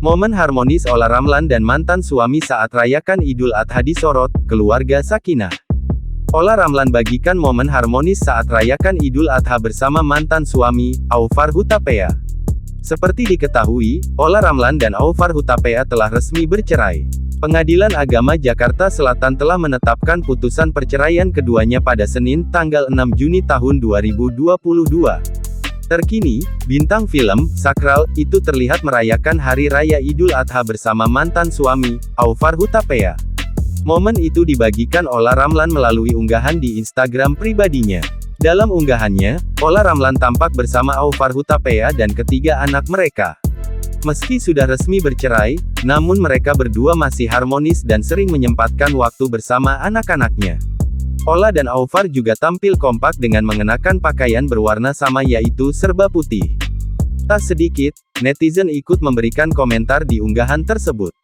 Momen harmonis Olla Ramlan dan mantan suami saat rayakan Idul Adha disorot, keluarga sakinah. Olla Ramlan bagikan momen harmonis saat rayakan Idul Adha bersama mantan suami, Aufar Hutapea. Seperti diketahui, Olla Ramlan dan Aufar Hutapea telah resmi bercerai. Pengadilan Agama Jakarta Selatan telah menetapkan putusan perceraian keduanya pada Senin, tanggal 6 Juni tahun 2022. Terkini, bintang film Sakral itu terlihat merayakan Hari Raya Idul Adha bersama mantan suami, Aufar Hutapea. Momen itu dibagikan Olla Ramlan melalui unggahan di Instagram pribadinya. Dalam unggahannya, Olla Ramlan tampak bersama Aufar Hutapea dan ketiga anak mereka. Meski sudah resmi bercerai, namun mereka berdua masih harmonis dan sering menyempatkan waktu bersama anak-anaknya. Olla dan Aufar juga tampil kompak dengan mengenakan pakaian berwarna sama yaitu serba putih. Tak sedikit, netizen ikut memberikan komentar di unggahan tersebut.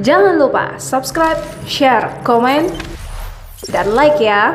Jangan lupa subscribe, share, komen, dan like ya.